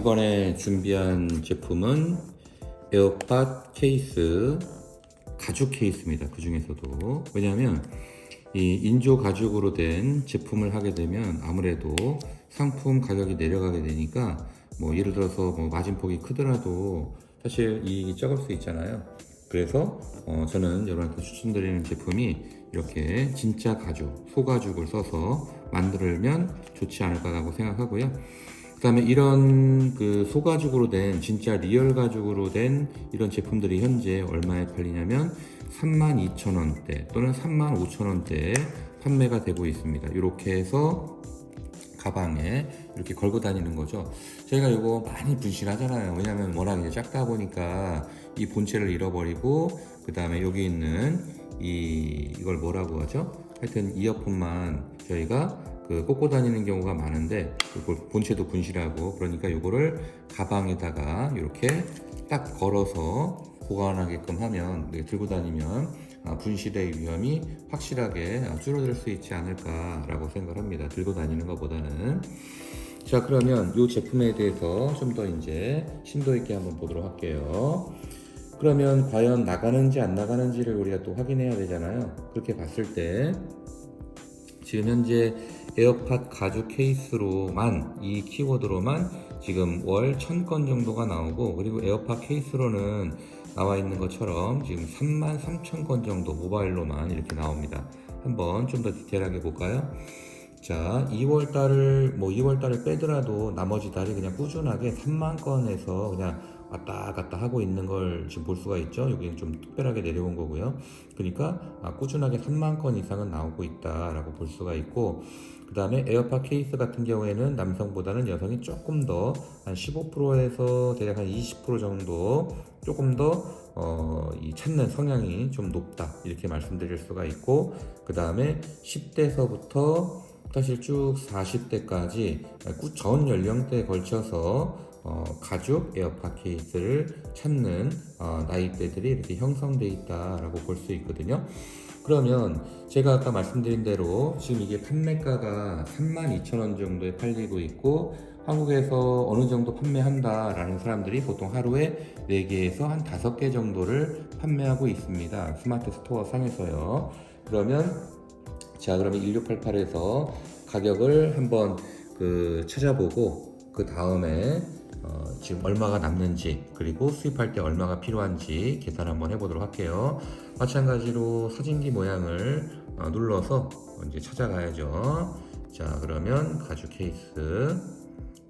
이번에 준비한 제품은 에어팟 케이스, 가죽 케이스입니다. 그 중에서도. 왜냐하면 이 인조 가죽으로 된 제품을 하게 되면 아무래도 상품 가격이 내려가게 되니까 뭐 예를 들어서 뭐 마진폭이 크더라도 사실 이익이 적을 수 있잖아요. 그래서 저는 여러분한테 추천드리는 제품이 이렇게 진짜 가죽, 소가죽을 써서 만들면 좋지 않을까라고 생각하고요. 그 다음에 이런 그 소가죽으로 된 진짜 리얼 가죽으로 된 이런 제품들이 현재 얼마에 팔리냐면 32,000원대 또는 35,000원대에 판매가 되고 있습니다. 이렇게 해서 가방에 이렇게 걸고 다니는 거죠. 저희가 이거 많이 분실하잖아요. 왜냐면 워낙 이제 작다 보니까 이 본체를 잃어버리고, 그 다음에 여기 있는 이걸 뭐라고 하죠? 하여튼 이어폰만 저희가 꽂고 다니는 경우가 많은데, 본체도 분실하고, 그러니까 이거를 가방에다가 이렇게 딱 걸어서 보관하게끔 하면, 들고 다니면 분실의 위험이 확실하게 줄어들 수 있지 않을까라고 생각합니다. 들고 다니는 것보다는. 자, 그러면 이 제품에 대해서 좀 더 이제 심도 있게 한번 보도록 할게요. 그러면 과연 나가는지 안 나가는지를 우리가 또 확인해야 되잖아요. 그렇게 봤을 때 지금 현재 에어팟 가죽 케이스로만, 이 키워드로만 지금 월 1000건 정도가 나오고, 그리고 에어팟 케이스로는 나와 있는 것처럼 지금 33,000건 정도 모바일로만 이렇게 나옵니다. 한번 좀 더 디테일하게 볼까요? 자, 2월달을 빼더라도 나머지 달이 그냥 꾸준하게 3만 건에서 그냥 왔다 갔다 하고 있는 걸 지금 볼 수가 있죠. 여기는 좀 특별하게 내려온 거고요. 그러니까 꾸준하게 3만 건 이상은 나오고 있다라고 볼 수가 있고, 그 다음에 에어팟 케이스 같은 경우에는 남성보다는 여성이 조금 더 한 15%에서 대략 한 20% 정도 조금 더 이 찾는 성향이 좀 높다, 이렇게 말씀드릴 수가 있고, 그 다음에 10대서부터 사실 쭉 40대까지 전 연령대에 걸쳐서 가죽 에어팟 케이스를 찾는 나이대들이 이렇게 형성되어 있다라고 볼 수 있거든요. 그러면 제가 아까 말씀드린 대로 지금 이게 판매가가 32,000원 정도에 팔리고 있고, 한국에서 어느 정도 판매한다라는 사람들이 보통 하루에 4개에서 한 5개 정도를 판매하고 있습니다. 스마트 스토어 상에서요. 그러면 1688에서 가격을 한번 찾아보고, 그 다음에 지금 얼마가 남는지, 그리고 수입할 때 얼마가 필요한지 계산 한번 해보도록 할게요. 마찬가지로 사진기 모양을 눌러서 이제 찾아가야죠. 자, 그러면 가죽 케이스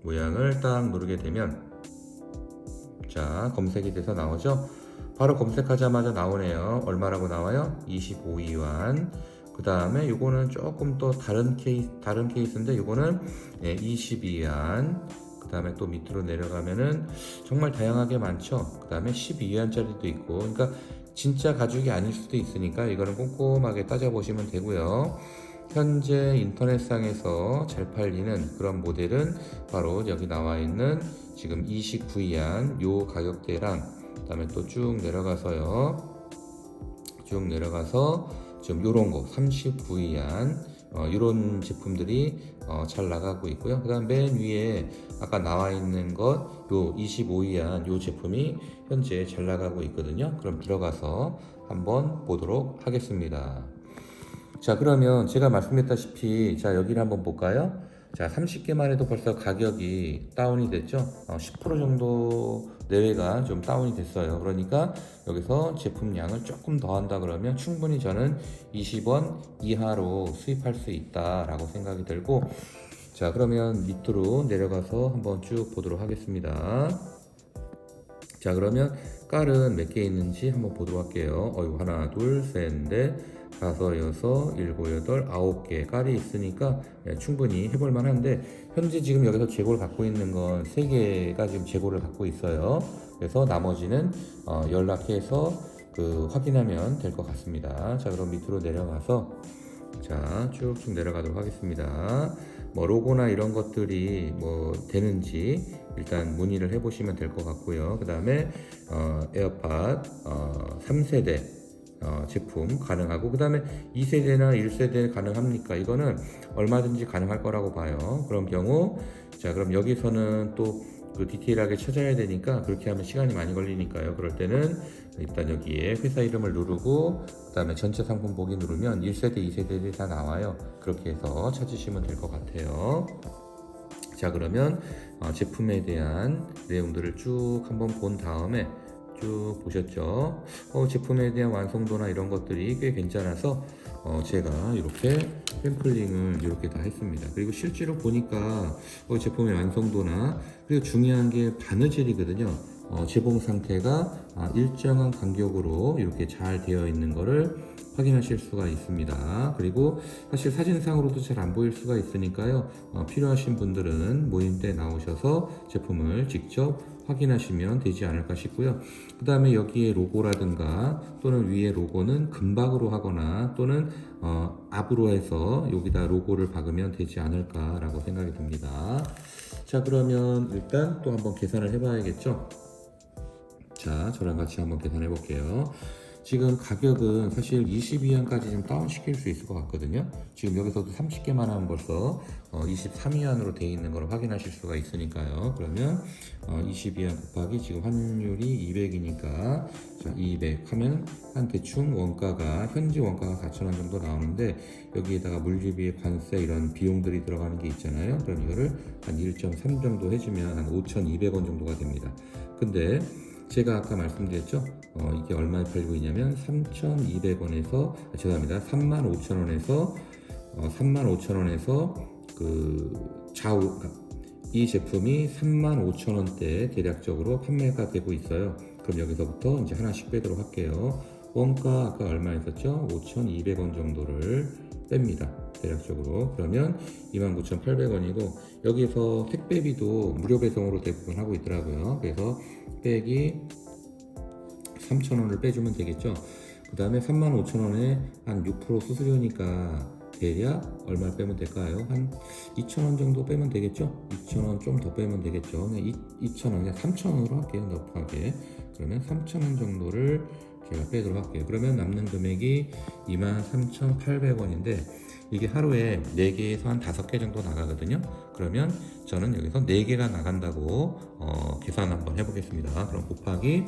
모양을 딱 누르게 되면, 자, 검색이 돼서 나오죠. 바로 검색하자마자 나오네요. 얼마라고 나와요? 25위안. 그 다음에 요거는 조금 또 다른 케이스인데, 요거는 22위안. 그 다음에 또 밑으로 내려가면은 정말 다양하게 많죠. 그 다음에 12위안짜리도 있고, 그러니까 진짜 가죽이 아닐 수도 있으니까 이거는 꼼꼼하게 따져보시면 되고요. 현재 인터넷상에서 잘 팔리는 그런 모델은 바로 여기 나와 있는 지금 29위안 요 가격대랑, 그 다음에 또 쭉 내려가서요. 쭉 내려가서 지금 요런 거 39위안 이런 제품들이 잘 나가고 있고요. 그 다음 맨 위에 아까 나와 있는 것 요 25위안 요 제품이 현재 잘 나가고 있거든요. 그럼 들어가서 한번 보도록 하겠습니다. 자, 그러면 제가 말씀드렸다시피, 자, 여기를 한번 볼까요? 자, 30개만 해도 벌써 가격이 다운이 됐죠. 10% 정도 내외가 좀 다운이 됐어요. 그러니까 여기서 제품량을 조금 더 한다 그러면 충분히 저는 20원 이하로 수입할 수 있다라고 생각이 들고, 자, 그러면 밑으로 내려가서 한번 쭉 보도록 하겠습니다. 자, 그러면 깔은 몇 개 있는지 한번 보도록 할게요. 하나, 둘, 셋, 넷, 다섯, 여섯, 일곱, 여덟, 9개 깔이 있으니까 충분히 해볼 만한데, 현재 지금 여기서 재고를 갖고 있는 건 3개가 지금 재고를 갖고 있어요. 그래서 나머지는 연락해서 확인하면 될 것 같습니다. 자, 그럼 밑으로 내려가서 자, 쭉쭉 내려가도록 하겠습니다. 뭐 로고나 이런 것들이 뭐 되는지 일단 문의를 해보시면 될 것 같고요. 그 다음에 에어팟 3세대 제품 가능하고, 그 다음에 2세대나 1세대 가능합니까? 이거는 얼마든지 가능할 거라고 봐요. 그런 경우, 자, 그럼 여기서는 또 그 디테일하게 찾아야 되니까 그렇게 하면 시간이 많이 걸리니까요. 그럴 때는 일단 여기에 회사 이름을 누르고 그 다음에 전체 상품 보기 누르면 1세대, 2세대들이 다 나와요. 그렇게 해서 찾으시면 될 것 같아요. 자, 그러면 제품에 대한 내용들을 쭉 한번 본 다음에 쭉 보셨죠? 제품에 대한 완성도나 이런 것들이 꽤 괜찮아서 제가 이렇게 샘플링을 이렇게 다 했습니다. 그리고 실제로 보니까 제품의 완성도나, 그리고 중요한 게 바느질이거든요. 재봉 상태가 일정한 간격으로 이렇게 잘 되어 있는 거를 확인하실 수가 있습니다. 그리고 사실 사진상으로도 잘 안 보일 수가 있으니까요. 필요하신 분들은 모임 때 나오셔서 제품을 직접 확인하시면 되지 않을까 싶고요. 그 다음에 여기에 로고라든가 또는 위에 로고는 금박으로 하거나 또는 압으로 해서 여기다 로고를 박으면 되지 않을까라고 생각이 듭니다. 자, 그러면 일단 또 한번 계산을 해봐야겠죠. 자, 저랑 같이 한번 계산해 볼게요. 지금 가격은 사실 22위안까지 좀 다운 시킬 수 있을 것 같거든요. 지금 여기서도 30개만 하면 벌써 23위안으로 되어 있는 걸 확인하실 수가 있으니까요. 그러면 22위안 곱하기 지금 환율이 200이니까 자, 200 하면 한 대충 원가가, 현지 원가가 4,000원 정도 나오는데 여기에다가 물류비, 관세 이런 비용들이 들어가는 게 있잖아요. 그럼 이거를 한 1.3 정도 해주면 한 5,200원 정도가 됩니다. 근데 제가 아까 말씀드렸죠? 이게 얼마에 팔리고 있냐면 3,200원에서, 죄송합니다. 35,000원에서 35,000원에서 이 제품이 35,000원대에 대략적으로 판매가 되고 있어요. 그럼 여기서부터 이제 하나씩 빼도록 할게요. 원가 아까 얼마 했었죠? 5,200원 정도를 뺍니다. 대략적으로. 그러면 29,800원이고 여기서 택배비도 무료 배송으로 대부분 하고 있더라고요. 그래서 빼기 3,000원을 빼주면 되겠죠. 그 다음에 35,000원에 한 6% 수수료니까 대략 얼마 빼면 될까요? 한 2,000원 정도 빼면 되겠죠? 2,000원 좀 더 빼면 되겠죠? 2,000원, 그냥 3,000원으로 할게요. 넉하게. 그러면 3,000원 정도를 제가 빼도록 할게요. 그러면 남는 금액이 23,800원인데 이게 하루에 4개에서 한 5개 정도 나가거든요. 그러면 저는 여기서 4개가 나간다고 계산 한번 해보겠습니다. 그럼 곱하기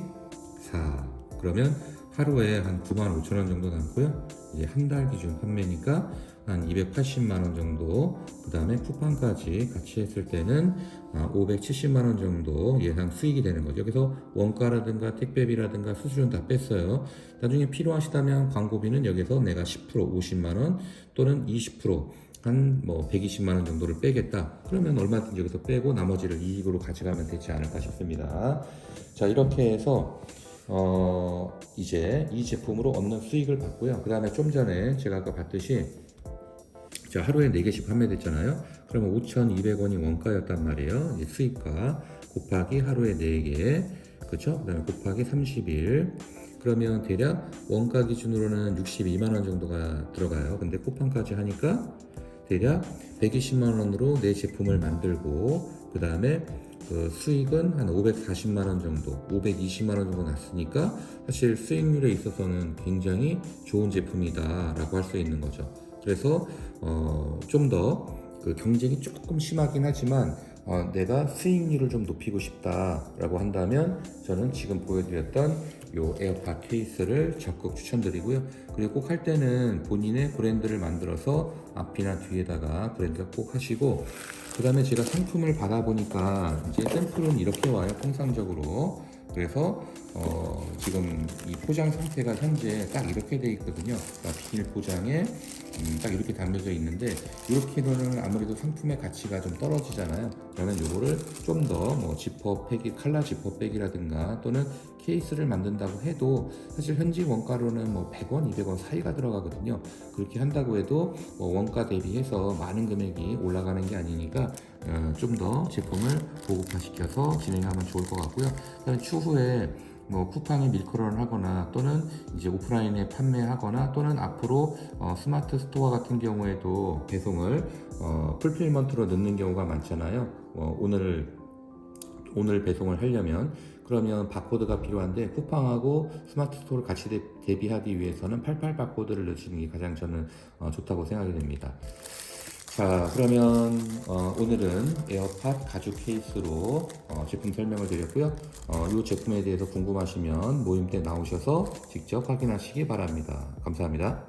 4. 그러면 하루에 한 95,000원 정도 남고요. 이제 한 달 기준 판매니까 한 280만원 정도, 그 다음에 쿠팡까지 같이 했을 때는 570만원 정도 예상 수익이 되는 거죠. 여기서 원가라든가 택배비라든가 수수료는 다 뺐어요. 나중에 필요하시다면 광고비는 여기서 내가 10% 50만원 또는 20% 한 120만원 정도를 빼겠다. 그러면 얼마든지 여기서 빼고 나머지를 이익으로 가져가면 되지 않을까 싶습니다. 자, 이렇게 해서 이제 이 제품으로 얻는 수익을 봤고요. 그 다음에 좀 전에 제가 아까 봤듯이 자, 하루에 4개씩 판매됐잖아요. 그러면 5,200원이 원가였단 말이에요. 이제 수익가 곱하기 하루에 4개, 그렇죠? 그 다음에 곱하기 30일. 그러면 대략 원가 기준으로는 62만원 정도가 들어가요. 근데 쿠팡까지 하니까 대략 120만원으로 내 제품을 만들고 그 다음에 수익은 한 540만원 정도, 520만원 정도 났으니까 사실 수익률에 있어서는 굉장히 좋은 제품이다 라고 할 수 있는 거죠. 그래서 좀 더 경쟁이 조금 심하긴 하지만 내가 수익률을 좀 높이고 싶다라고 한다면 저는 지금 보여드렸던 요 에어팟 케이스를 적극 추천드리고요. 그리고 꼭 할 때는 본인의 브랜드를 만들어서 앞이나 뒤에다가 브랜드 꼭 하시고, 그 다음에 제가 상품을 받아보니까 이제 샘플은 이렇게 와요. 통상적으로. 그래서 지금 이 포장 상태가 현재 딱 이렇게 돼 있거든요. 그러니까 비닐 포장에 딱 이렇게 담겨져 있는데 이렇게는 아무래도 상품의 가치가 좀 떨어지잖아요. 그러면 이거를 좀 더 지퍼백이, 칼라 지퍼백이라든가 또는 케이스를 만든다고 해도 사실 현지 원가로는 100원, 200원 사이가 들어가거든요. 그렇게 한다고 해도 원가 대비해서 많은 금액이 올라가는 게 아니니까 좀 더 제품을 보급화시켜서 진행하면 좋을 것 같고요. 그다음에 추후에 쿠팡에 밀크런을 하거나 또는 이제 오프라인에 판매하거나 또는 앞으로 스마트 스토어 같은 경우에도 배송을 풀필먼트로 넣는 경우가 많잖아요. 오늘 배송을 하려면 그러면 바코드가 필요한데 쿠팡하고 스마트 스토어를 같이 대비하기 위해서는 88 바코드를 넣으시는 게 가장 저는 좋다고 생각이 됩니다. 자, 그러면 오늘은 에어팟 가죽 케이스로 제품 설명을 드렸고요. 이 제품에 대해서 궁금하시면 모임 때 나오셔서 직접 확인하시기 바랍니다. 감사합니다.